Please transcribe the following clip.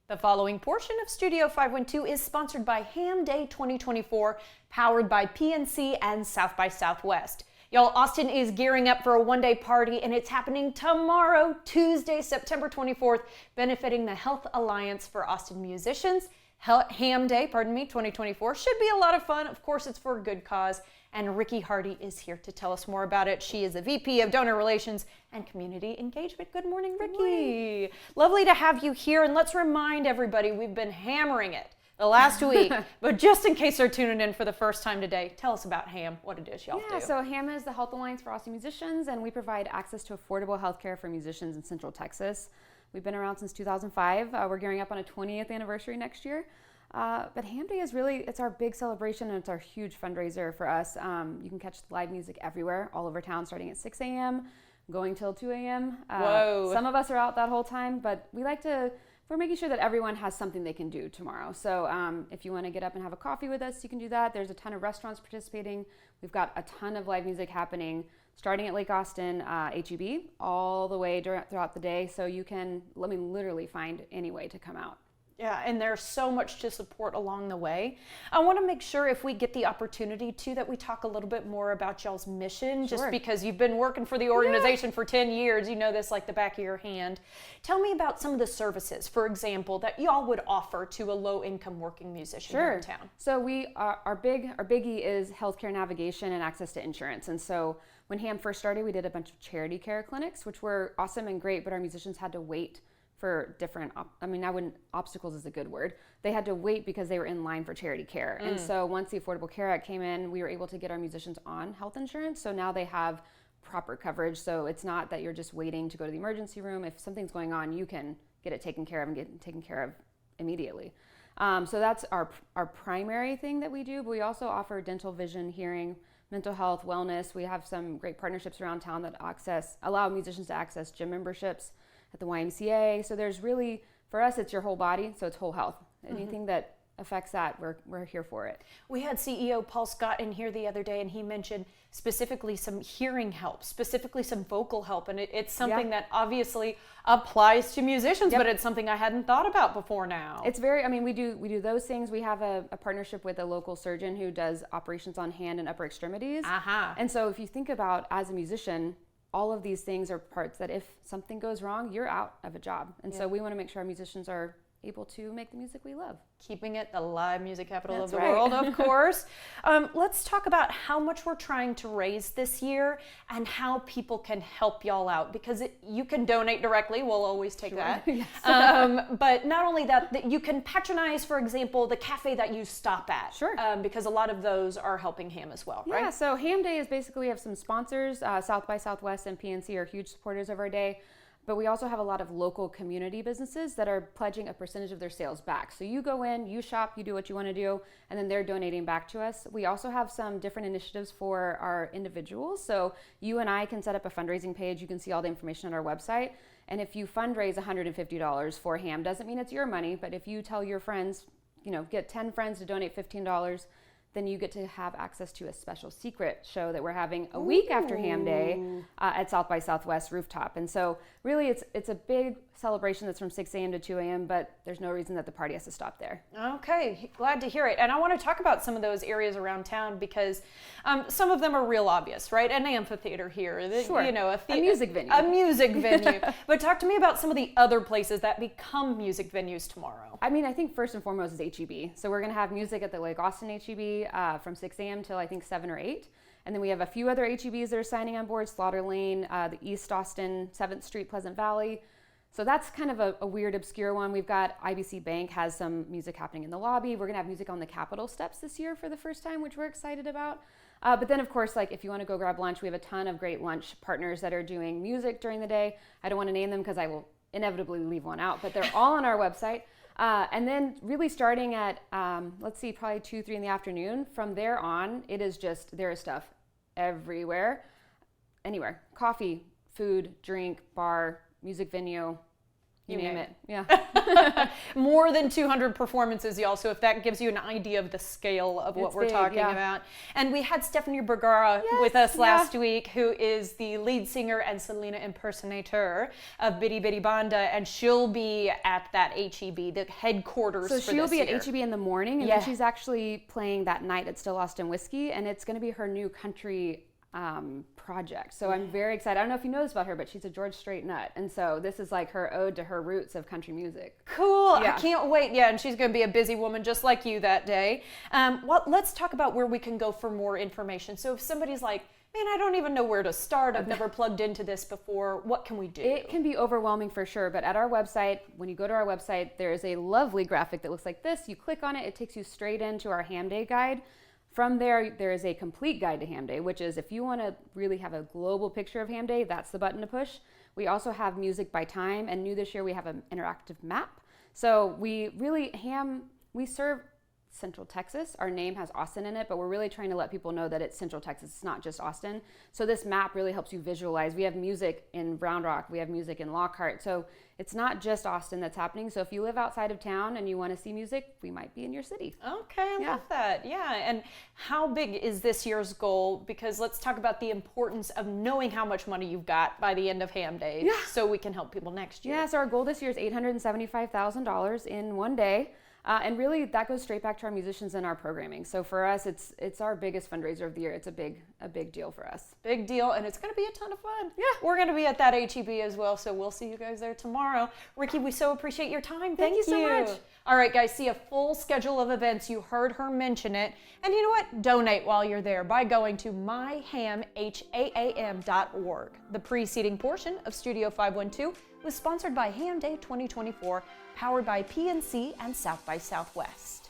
The following portion of Studio 512 is sponsored by HAAM Day 2024, powered by PNC and South by Southwest. Y'all, Austin is gearing up for a one-day party, and it's happening tomorrow, Tuesday, September 24th, benefiting the Health Alliance for Austin Musicians. HAAM Day, 2024, should be a lot of fun. Of course, it's for a good cause, and Ricky Hardy is here to tell us more about it. She is the VP of Donor Relations and Community Engagement. Good morning, Ricky. Good morning. Lovely to have you here, and let's remind everybody we've been hammering it the last week, but just in case they're tuning in for the first time today, tell us about HAAM, what it is y'all do. So HAAM is the Health Alliance for Austin Musicians, and we provide access to affordable health care for musicians in Central Texas. We've been around since 2005. We're gearing up on a 20th anniversary next year. But HAAM Day is really, it's our big celebration, and it's our huge fundraiser for us. You can catch live music everywhere, all over town, starting at 6 a.m., going till 2 a.m. Whoa. Some of us are out that whole time, but we're making sure that everyone has something they can do tomorrow. So if you want to get up and have a coffee with us, you can do that. There's a ton of restaurants participating. We've got a ton of live music happening, starting at Lake Austin, HEB, all the way throughout the day. So you can, literally find any way to come out. Yeah, and there's so much to support along the way. I want to make sure if we get the opportunity to, that we talk a little bit more about y'all's mission, just because you've been working for the organization for 10 years, you know this like the back of your hand. Tell me about some of the services, for example, that y'all would offer to a low-income working musician here in town. So our biggie is healthcare navigation and access to insurance. And so when HAAM first started, we did a bunch of charity care clinics, which were awesome and great, but our musicians had to wait for different, obstacles is a good word. They had to wait because they were in line for charity care. And so once the Affordable Care Act came in, we were able to get our musicians on health insurance. So now they have proper coverage. So it's not that you're just waiting to go to the emergency room. If something's going on, you can get it taken care of and get it taken care of immediately. So that's our primary thing that we do, but we also offer dental, vision, hearing, mental health, wellness. We have some great partnerships around town that allow musicians to access gym memberships at the YMCA. So there's really, for us, it's your whole body, so it's whole health. Anything that affects that, we're here for it. We had CEO Paul Scott in here the other day, and he mentioned specifically some hearing help, specifically some vocal help, and it's something that obviously applies to musicians, but it's something I hadn't thought about before now. It's we do those things. We have a partnership with a local surgeon who does operations on hand and upper extremities. And so if you think about, as a musician, all of these things are parts that if something goes wrong, you're out of a job. And so we want to make sure our musicians are able to make the music we love. Keeping it the live music capital of the world, of course. Let's talk about how much we're trying to raise this year and how people can help y'all out, because you can donate directly. We'll always take that. Yes. But not only that you can patronize, for example, the cafe that you stop at. Because a lot of those are helping HAAM as well, right? Yeah, so HAAM Day is basically, we have some sponsors. South by Southwest and PNC are huge supporters of our day. But we also have a lot of local community businesses that are pledging a percentage of their sales back. So you go in, you shop, you do what you want to do, and then they're donating back to us. We also have some different initiatives for our individuals. So you and I can set up a fundraising page. You can see all the information on our website. And if you fundraise $150 for HAAM, doesn't mean it's your money, but if you tell your friends, get 10 friends to donate $15, then you get to have access to a special secret show that we're having a week after HAAM Day at South by Southwest rooftop. And so really it's a big celebration that's from 6 a.m. to 2 a.m., but there's no reason that the party has to stop there. Okay, glad to hear it. And I want to talk about some of those areas around town, because some of them are real obvious, right? An amphitheater here, a music venue. A music venue. But talk to me about some of the other places that become music venues tomorrow. I think first and foremost is HEB. So we're going to have music at the Lake Austin HEB from 6 a.m. till I think 7 or 8. And then we have a few other HEBs that are signing on board, Slaughter Lane, the East Austin, 7th Street, Pleasant Valley. So that's kind of a weird, obscure one. We've got IBC Bank has some music happening in the lobby. We're going to have music on the Capitol steps this year for the first time, which we're excited about. But then, of course, if you want to go grab lunch, we have a ton of great lunch partners that are doing music during the day. I don't want to name them because I will inevitably leave one out, but they're all on our website. And then really starting at, probably 2, 3 in the afternoon. From there on, there is stuff everywhere, anywhere. Coffee, food, drink, bar, music venue, you name it. Yeah. More than 200 performances, y'all. So if that gives you an idea of the scale of what It's we're big, talking yeah. about. And we had Stephanie Bergara with us last week, who is the lead singer and Selena impersonator of Bitty Bitty Banda, and she'll be at that HEB, the headquarters So for she'll this be year. at HEB in the morning, and then she's actually playing that night at Still Austin Whiskey, and it's going to be her new country project. So I'm very excited. I don't know if you know this about her, but she's a George Strait nut, and so this is like her ode to her roots of country music. Cool. Yeah. I can't wait. Yeah, and she's going to be a busy woman just like you that day. Well, let's talk about where we can go for more information. So if somebody's like, man, I don't even know where to start, I've never plugged into this before, what can we do? It can be overwhelming for sure, but at our website, when you go to our website, there is a lovely graphic that looks like this. You click on it, it takes you straight into our Ham Day guide. From there, there is a complete guide to Ham Day, which is if you want to really have a global picture of Ham Day, that's the button to push. We also have music by time, and new this year we have an interactive map. So we serve Central Texas. Our name has Austin in it, but we're really trying to let people know that it's Central Texas. It's not just Austin. So this map really helps you visualize. We have music in Round Rock. We have music in Lockhart. So it's not just Austin that's happening. So if you live outside of town and you want to see music, we might be in your city. Okay, I love that. Yeah, and how big is this year's goal? Because let's talk about the importance of knowing how much money you've got by the end of Ham Day, so we can help people next year. Yeah, so our goal this year is $875,000 in one day. And really, that goes straight back to our musicians and our programming. So for us, it's our biggest fundraiser of the year. It's a big deal for us. Big deal, and it's going to be a ton of fun. Yeah. We're going to be at that HEB as well, so we'll see you guys there tomorrow. Ricky, we so appreciate your time. Thank you so much. All right, guys, see a full schedule of events. You heard her mention it. And you know what? Donate while you're there by going to myhaam.org. The preceding portion of Studio 512 was sponsored by Ham Day 2024, powered by PNC and South by Southwest.